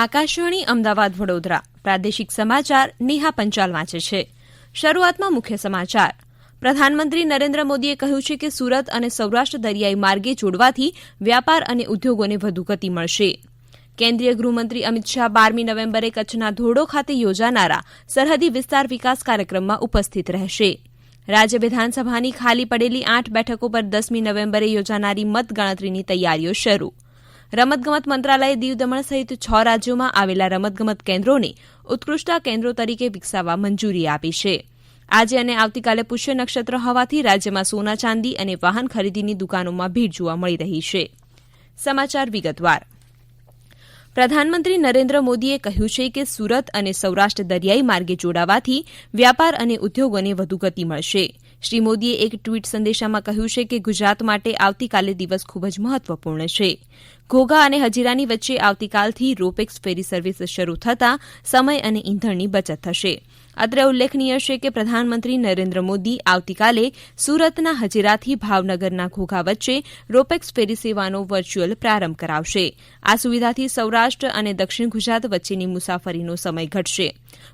આકાશવાણી અમદાવાદ વડોદરા પ્રાદેશિક સમાચાર નેહા પંચાલ વાંચે છે. શરૂઆતમાં મુખ્ય સમાચાર. પ્રધાનમંત્રી નરેન્દ્ર મોદીએ કહ્યું છે કે સુરત અને સૌરાષ્ટ્ર દરિયાઈ માર્ગે જોડવાથી વ્યાપાર અને ઉદ્યોગોને વધુ ગતિ મળશે. કેન્દ્રીય ગૃહમંત્રી અમિત શાહ 12મી નવેમ્બરે કચ્છના ધોરડો ખાતે યોજાનારા સરહદી વિસ્તાર વિકાસ કાર્યક્રમમાં ઉપસ્થિત રહેશે. રાજ્ય વિધાનસભાની ખાલી પડેલી 8 બેઠકો પર 10મી નવેમ્બરે યોજાનારી મતગણતરીની તૈયારીઓ શરૂ. રમતગમત મંત્રાલયે દીવ દમણ સહિત 6 રાજ્યોમાં આવેલા રમતગમત કેન્દ્રોને ઉત્કૃષ્ટતા કેન્દ્રો તરીકે વિકસાવવા મંજૂરી આપી છે. આજે અને આવતીકાલે પુષ્ય નક્ષત્ર હોવાથી રાજ્યમાં સોના ચાંદી અને વાહન ખરીદીની દુકાનોમાં ભીડ જોવા મળી રહી છે. સમાચાર વિગતવાર. પ્રધાનમંત્રી નરેન્દ્ર મોદીએ કહ્યું છે કે સુરત અને સૌરાષ્ટ્ર દરિયાઈ માર્ગે જોડાવાથી વ્યાપાર અને ઉદ્યોગોને વધુ ગતિ મળશે. શ્રી મોદીએ એક ટ્વીટ સંદેશામાં કહ્યું છે કે ગુજરાત માટે આવતીકાલે દિવસ ખૂબ જ મહત્વપૂર્ણ છે. ઘોઘા અને હજીરાની વચ્ચે આવતીકાલથી રોપેક્સ ફેરી સર્વિસ શરૂ થતાં સમય અને ઇંધણની બચત થશે. અત્રે ઉલ્લેખનીય છે કે પ્રધાનમંત્રી નરેન્દ્ર મોદી આવતીકાલે સુરતના હજીરાથી ભાવનગરના ઘોઘા વચ્ચે રોપેક્સ ફેરી સેવાનો વર્ચ્યુઅલ પ્રારંભ કરાવશે. આ સુવિધાથી સૌરાષ્ટ્ર અને દક્ષિણ ગુજરાત વચ્ચેની મુસાફરીનો સમય ઘટશે.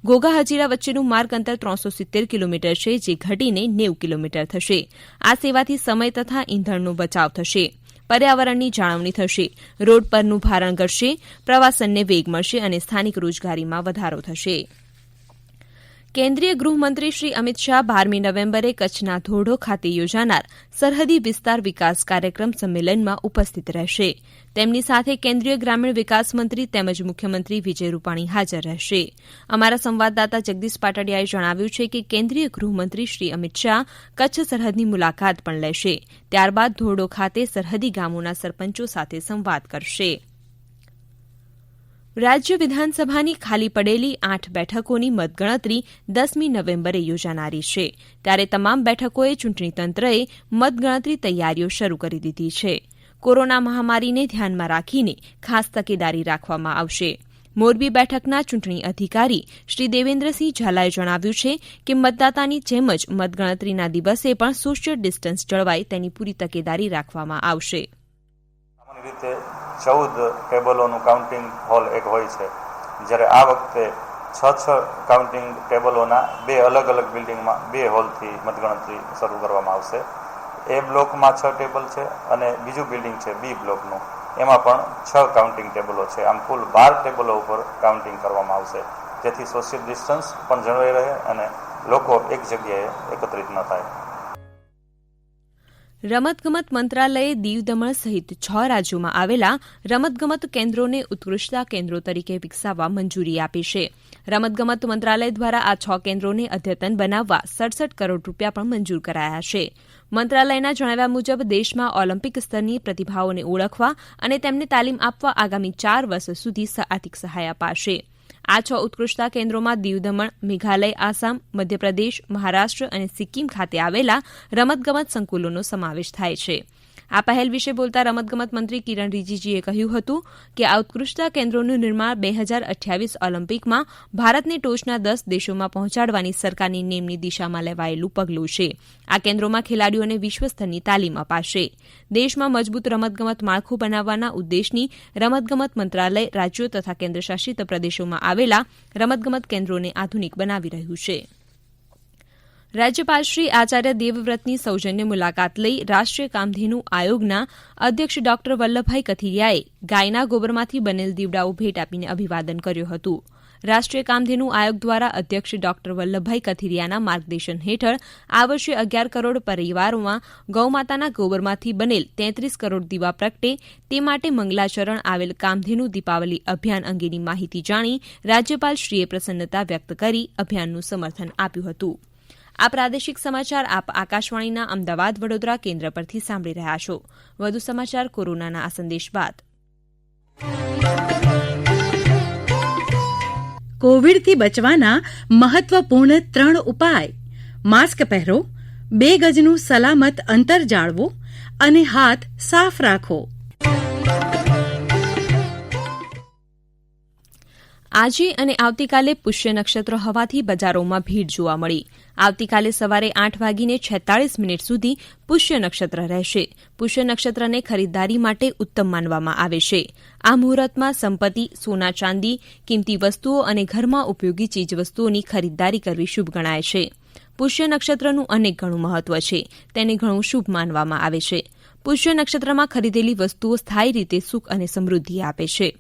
ઘોઘા હજીરા વચ્ચેનું માર્ગ અંતર 370 કિલોમીટર છે, જે ઘટીને 90 કિલોમીટર થશે. આ સેવાથી સમય તથા ઇંધણનો બચાવ થશે. પર્યાવરણની જાળવણી થશે. રોડ પરનું ભારણ ઘટશે. પ્રવાસનને વેગ મળશે અને સ્થાનિક રોજગારીમાં વધારો થશે. કેન્દ્રીય ગૃહમંત્રી શ્રી અમિત શાહ 12મી નવેમ્બરે કચ્છના ધોરડો ખાતે યોજાનાર સરહદી વિસ્તાર વિકાસ કાર્યક્રમ સંમેલનમાં ઉપસ્થિત રહેશે. તેમની સાથે કેન્દ્રીય ગ્રામીણ વિકાસ મંત્રી તેમજ મુખ્યમંત્રી વિજય રૂપાણી હાજર રહેશે. અમારા સંવાદદાતા જગદીશ પાટડિયાએ જણાવ્યું છે કે કેન્દ્રીય ગૃહમંત્રી શ્રી અમિત શાહ કચ્છ સરહદની મુલાકાત પણ લેશે. ત્યારબાદ ધોરડો ખાતે સરહદી ગામોના સરપંચો સાથે સંવાદ કરશે. રાજ્ય વિધાનસભાની ખાલી પડેલી 8 બેઠકોની મતગણતરી 10મી નવેમ્બરે યોજાનારી છે. ત્યારે તમામ બેઠકોએ ચૂંટણી તંત્રએ મતગણતરી તૈયારીઓ શરૂ કરી દીધી છે. કોરોના મહામારીને ધ્યાનમાં રાખીને ખાસ તકેદારી રાખવામાં આવશે. મોરબી બેઠકના ચૂંટણી અધિકારી શ્રી દેવેન્દ્રસિંહ ઝાલાએ જણાવ્યું છે કે મતદાતાની જેમ જ મતગણતરીના દિવસે પણ સોશિયલ ડિસ્ટન્સ જળવાય તેની પૂરી તકેદારી રાખવામાં આવશે. રીતે 14 ટેબલોનું કાઉન્ટિંગ હોલ એક હોય છે, જ્યારે આ વખતે 6 કાઉન્ટિંગ ટેબલોના 2 અલગ અલગ બિલ્ડિંગમાં 2 હોલથી મતગણતરી શરૂ કરવામાં આવશે. એ બ્લોકમાં 6 ટેબલ છે અને બીજું બિલ્ડિંગ છે બી બ્લોકનું, એમાં પણ 6 કાઉન્ટિંગ ટેબલો છે. આમ કુલ 12 ટેબલો ઉપર કાઉન્ટિંગ કરવામાં આવશે, જેથી સોશિયલ ડિસ્ટન્સ પણ જળવાઈ રહે અને લોકો એક જગ્યાએ એકત્રિત ન થાય. રમતગમત મંત્રાલયે દીવ દમણ સહિત 6 રાજ્યોમાં આવેલા રમતગમત કેન્દ્રોને ઉત્કૃષ્ટતા કેન્દ્રો તરીકે વિકસાવવા મંજૂરી આપી છે. રમતગમત મંત્રાલય દ્વારા આ 6 કેન્દ્રોને અદ્યતન બનાવવા 67 કરોડ રૂપિયા પણ મંજૂર કરાયા છે. મંત્રાલયના જણાવ્યા મુજબ દેશમાં ઓલિમ્પિક સ્તરની પ્રતિભાઓને ઓળખવા અને તેમને તાલીમ આપવા આગામી 4 વર્ષ સુધી આર્થિક સહાય અપાશે. આ 6 ઉત્કૃષ્ટતા કેન્દ્રોમાં દીવ દમણ, મેઘાલય, આસામ, મધ્યપ્રદેશ, મહારાષ્ટ્ર અને સિક્કિમ ખાતે આવેલા રમતગમત સંકુલોનો સમાવેશ થાય છે. આ પહેલ વિશે બોલતા રમતગમત મંત્રી કિરણ રિજિજુએ કહ્યું હતું કે આ ઉત્કૃષ્ટતા કેન્દ્રોનું નિર્માણ 2028 ઓલિમ્પિકમાં ભારતને ટોચના 10 દેશોમાં પહોંચાડવાની સરકારની નેમની દિશામાં લેવાયેલું પગલું છે. આ કેન્દ્રોમાં ખેલાડીઓને વિશ્વસ્તરની તાલીમ અપાશે. દેશમાં મજબૂત રમતગમત માળખું બનાવવાના ઉદ્દેશની રમતગમત મંત્રાલય રાજ્યો તથા કેન્દ્રશાસિત પ્રદેશોમાં આવેલા રમતગમત કેન્દ્રોને આધુનિક બનાવી રહ્યું છે. રાજ્યપાલ શ્રી આચાર્ય દેવવ્રતની સૌજન્ય મુલાકાત લઈ રાષ્ટ્રીય કામધેનુ આયોગના અધ્યક્ષ ડોક્ટર વલ્લભભાઈ કથિરિયાએ ગાયના ગોબરમાંથી બનેલ દીવડાઓ ભેટ આપીને અભિવાદન કર્યું હતું. રાષ્ટ્રીય કામધેનુ આયોગ દ્વારા અધ્યક્ષ ડોક્ટર વલ્લભભાઈ કથિરિયાના માર્ગદર્શન હેઠળ આ વર્ષે 11 કરોડ પરિવારોમાં ગૌમાતાના ગોબરમાંથી બનેલ 33 કરોડ દીવા પ્રગટે તે માટે મંગલાચરણ આવેલ કામધેનુ દીપાવલી અભિયાન અંગેની માહિતી જાણી રાજ્યપાલશ્રીએ પ્રસન્નતા વ્યક્ત કરી અભિયાનનું સમર્થન આપ્યું હતું. આ પ્રાદેશિક સમાચાર આપ આકાશવાણીના અમદાવાદ વડોદરા કેન્દ્ર પરથી સાંભળી રહ્યા છો. વધુ સમાચાર કોરોનાના આ સંદેશ બાદ. કોવિડથી બચવાના મહત્વપૂર્ણ 3 ઉપાય: માસ્ક પહેરો, 2 ગજનું સલામત અંતર જાળવો અને હાથ સાફ રાખો. આજે અને આવતીકાલે પુષ્ય નક્ષત્ર હોવાથી બજારોમાં ભીડ જોવા મળી. આવતીકાલે સવારે 8:46 સુધી પુષ્ય નક્ષત્ર રહેશે. પુષ્ય નક્ષત્રને ખરીદદારી માટે ઉત્તમ માનવામાં આવે છે. આ મુહૂર્તમાં સંપત્તિ, સોના ચાંદી, કિંમતી વસ્તુઓ અને ઘરમાં ઉપયોગી ચીજવસ્તુઓની ખરીદદારી કરવી શુભ ગણાય છે. પુષ્ય નક્ષત્રનું અનેક ઘણું મહત્વ છે. તેને ઘણું શુભ માનવામાં આવે છે. પુષ્ય નક્ષત્રમાં ખરીદેલી વસ્તુઓ સ્થાયી રીતે સુખ અને સમૃદ્ધિ આપે છે.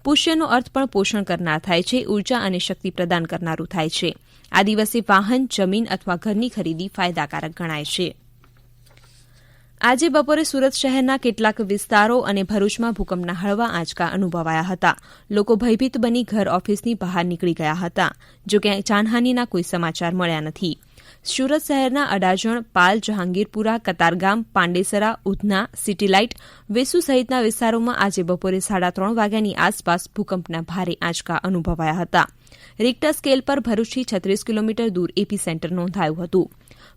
પુષ્યનો અર્થ પણ પોષણ કરનાર થાય છે, ઉર્જા અને શક્તિ પ્રદાન કરનારું થાય છે. આ દિવસે વાહન, જમીન અથવા ઘરની ખરીદી ફાયદાકારક ગણાય છે. આજે બપોરે સુરત શહેરના કેટલાક વિસ્તારો અને ભરૂચમાં ભૂકંપના હળવા આંચકા અનુભવાયા હતા. લોકો ભયભીત બની ઘર ઓફિસની બહાર નીકળી ગયા હતા. જોકે જાનહાનિના કોઈ સમાચાર મળ્યા નથી. સુરત શહેરના અડાજણ, પાલ, જહાંગીરપુરા, કતારગામ, પાંડેસરા, ઉધના, સિટીલાઇટ, વેસુ સહિતના વિસ્તારોમાં આજે બપોરે 3:30 વાગ્યાની આસપાસ ભૂકંપના ભારે આંચકા અનુભવાયા હતા. રિક્ટર સ્કેલ પર ભરૂચથી 36 કિલોમીટર દૂર એપી સેન્ટર નોંધાયું હતું.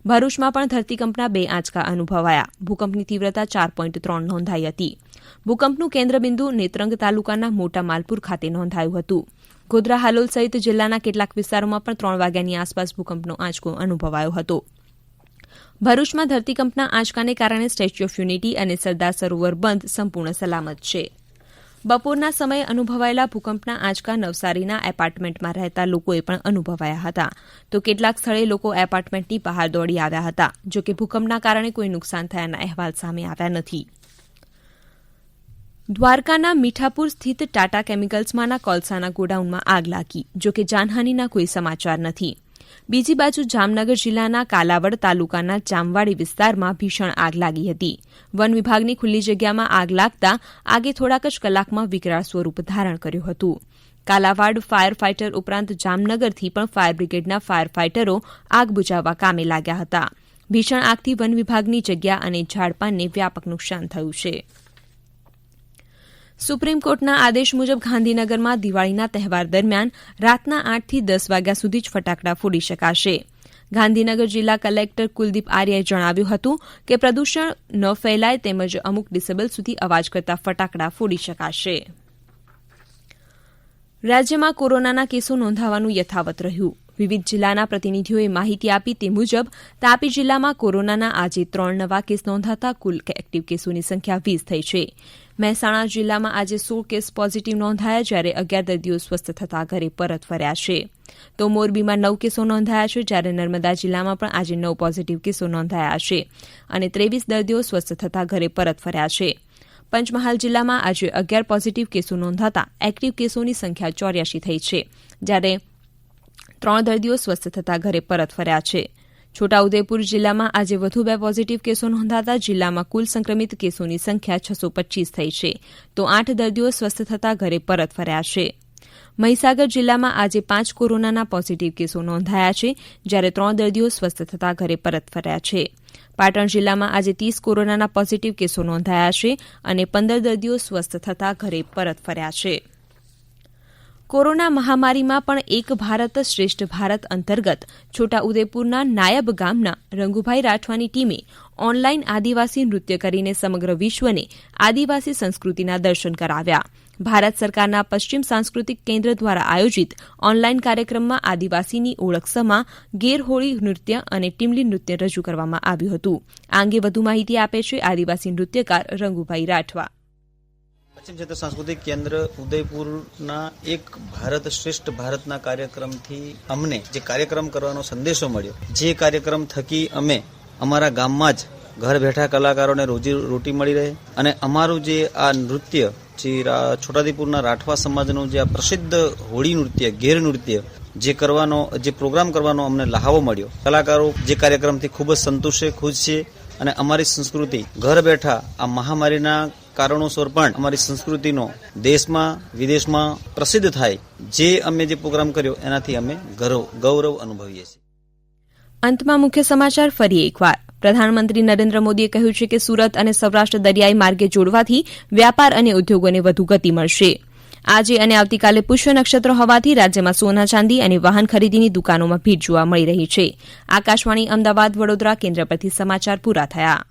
ભરૂચમાં પણ ધરતીકંપના 2 આંચકા અનુભવાયા. ભૂકંપની તીવ્રતા 4.3 નોંધાઈ હતી. ભૂકંપનું કેન્દ્રબિંદુ નેત્રંગ તાલુકાના મોટા માલપુર ખાતે નોંધાયું હતું. ગોધરા, હાલોલ સહિત જિલ્લાના કેટલાક વિસ્તારોમાં પણ 3 વાગ્યાની આસપાસ ભૂકંપનો આંચકો અનુભવાયો હતો. ભરૂચમાં ધરતીકંપના આંચકાને કારણે સ્ટેચ્યુ ઓફ યુનિટી અને સરદાર સરોવર બંધ સંપૂર્ણ સલામત છે. બપોરના સમયે અનુભવાયેલા ભૂકંપના આંચકા નવસારીના એપાર્ટમેન્ટમાં રહેતા લોકોએ પણ અનુભવાયા હતા. તો કેટલાક સ્થળે લોકો એપાર્ટમેન્ટની બહાર દોડી આવ્યા હતા. જોકે ભૂકંપના કારણે કોઈ નુકસાન થયાના અહેવાલ સામે આવ્યા નથી. દ્વારકાના મીઠાપુર સ્થિત ટાટા કેમિકલ્સમાંના કોલસાના ગોડાઉનમાં આગ લાગી. જોકે જાનહાનિના કોઈ સમાચાર નથી. બીજી બાજુ જામનગર જિલ્લાના કાલાવડ તાલુકાના જામવાડી વિસ્તારમાં ભીષણ આગ લાગી હતી. વન વિભાગની ખુલ્લી જગ્યામાં આગ લાગતા આગે થોડાક જ કલાકમાં વિકરાળ સ્વરૂપ ધારણ કર્યું હતું. કાલાવાડ ફાયર ફાઇટર ઉપરાંત જામનગરથી પણ ફાયર બ્રિગેડના ફાયર ફાઇટરો આગ બુઝાવવા કામે લાગ્યા હતા. ભીષણ આગથી વન વિભાગની જગ્યા અને ઝાડપાનને વ્યાપક નુકસાન થયું છે. સુપ્રીમ કોર્ટના આદેશ મુજબ ગાંધીનગરમાં દિવાળીના તહેવાર દરમિયાન રાતના 8થી 10 વાગ્યા સુધી જ ફટાકડા ફોડી શકાશે. ગાંધીનગર જિલ્લા કલેક્ટર કુલદીપ આર્યાએ જણાવ્યું હતું કે પ્રદૂષણ ન ફેલાય તેમજ અમુક ડિસેબલ સુધી અવાજ કરતા ફટાકડા ફોડી શકાશે. રાજ્યમાં કોરોનાના કેસો નોંધાવાનું યથાવત રહ્યું. વિવિધ જિલ્લાના પ્રતિનિધિઓએ માહિતી આપી તે મુજબ તાપી જિલ્લામાં કોરોનાના આજે 3 નવા કેસ નોંધાતા કુલ એક્ટિવ કેસોની સંખ્યા 20 થઈ છે. મહેસાણા જિલ્લામાં આજે 16 કેસ પોઝિટિવ નોંધાયા, જ્યારે 11 દર્દીઓ સ્વસ્થ થતા ઘરે પરત ફર્યા છે. તો મોરબીમાં 9 કેસો નોંધાયા છે, જ્યારે નર્મદા જિલ્લામાં પણ આજે 9 પોઝિટિવ કેસો નોંધાયા છે અને 23 દર્દીઓ સ્વસ્થ થતા ઘરે પરત ફર્યા છે. પંચમહાલ જિલ્લામાં આજે 11 પોઝિટિવ કેસો નોંધાતા એક્ટિવ કેસોની સંખ્યા 84 થઈ છે, જ્યારે 3 દર્દીઓ સ્વસ્થ થતા ઘરે પરત ફર્યા છે. છોટાઉદેપુર જિલ્લામાં આજે વધુ 2 પોઝિટિવ કેસો નોંધાતા જિલ્લામાં કુલ સંક્રમિત કેસોની સંખ્યા 625 થઈ છે, તો 8 દર્દીઓ સ્વસ્થ થતા ઘરે પરત ફર્યા છે. મહીસાગર જિલ્લામાં આજે 5 કોરોનાના પોઝિટિવ કેસો નોંધાયા છે, જ્યારે 3 દર્દીઓ સ્વસ્થ થતા ઘરે પરત ફર્યા છે. પાટણ જિલ્લામાં આજે 30 કોરોનાના પોઝિટિવ કેસો નોંધાયા છે અને 15 દર્દીઓ સ્વસ્થ થતા ઘરે પરત ફર્યા છે. કોરોના મહામારીમાં પણ એક ભારત શ્રેષ્ઠ ભારત અંતર્ગત છોટાઉદેપુરના નાયબ ગામના રંગુભાઈ રાઠવાની ટીમે ઓનલાઈન આદિવાસી નૃત્ય કરીને સમગ્ર વિશ્વને આદિવાસી સંસ્કૃતિના દર્શન કરાવ્યા. ભારત સરકારના પશ્ચિમ સાંસ્કૃતિક કેન્દ્ર દ્વારા આયોજિત ઓનલાઈન કાર્યક્રમમાં આદિવાસીની ઓળખ સમા ગેરહોળી નૃત્ય અને ટીમલી નૃત્ય રજૂ કરવામાં આવ્યું હતું. આ અંગે વધુ માહિતી આપે છે આદિવાસી નૃત્યકાર રંગુભાઈ રાઠવા. પશ્ચિમ ક્ષેત્ર સાંસ્કૃતિક કેન્દ્ર ઉદયપુરના એક ભારત શ્રેષ્ઠ ભારતના કાર્યક્રમથી અમને જે કાર્યક્રમ કરવાનો સંદેશો મળ્યો, જે કાર્યક્રમ થકી અમે અમારા ગામમાં જ ઘર બેઠા કલાકારોને રોટી મળી રહે અને અમારું જે આ નૃત્ય જે છોટાઉદેપુરના રાઠવા સમાજનું જે આ પ્રસિદ્ધ હોળી નૃત્ય ગેર નૃત્ય જે પ્રોગ્રામ કરવાનો અમને લહાવો મળ્યો. કલાકારો જે કાર્યક્રમથી ખૂબ જ સંતુષ્ટ છે, ખુશ છે અને અમારી સંસ્કૃતિ ઘર બેઠા આ મહામારીના કારણોસર પણ અમારી સંસ્કૃતિનો દેશમાં વિદેશમાં પ્રસિદ્ધ થાય, જે અમે જે પ્રોગ્રામ કર્યો એનાથી અમે ગૌરવ અનુભવીએ છીએ. અંતમાં મુખ્ય સમાચાર ફરી એકવાર. પ્રધાનમંત્રી નરેન્દ્ર મોદીએ કહ્યું છે કે સુરત અને સૌરાષ્ટ્ર દરિયાઈ માર્ગે જોડવાથી વ્યાપાર અને ઉદ્યોગોને વધુ ગતિ મળશે. આજે અને આવતીકાલે પુષ્ય નક્ષત્ર હોવાથી રાજ્યમાં સોના ચાંદી અને વાહન ખરીદીની દુકાનોમાં ભીડ જોવા મળી રહી છે. આકાશવાણી અમદાવાદ વડોદરા કેન્દ્ર પરથી સમાચાર પૂરા થયા.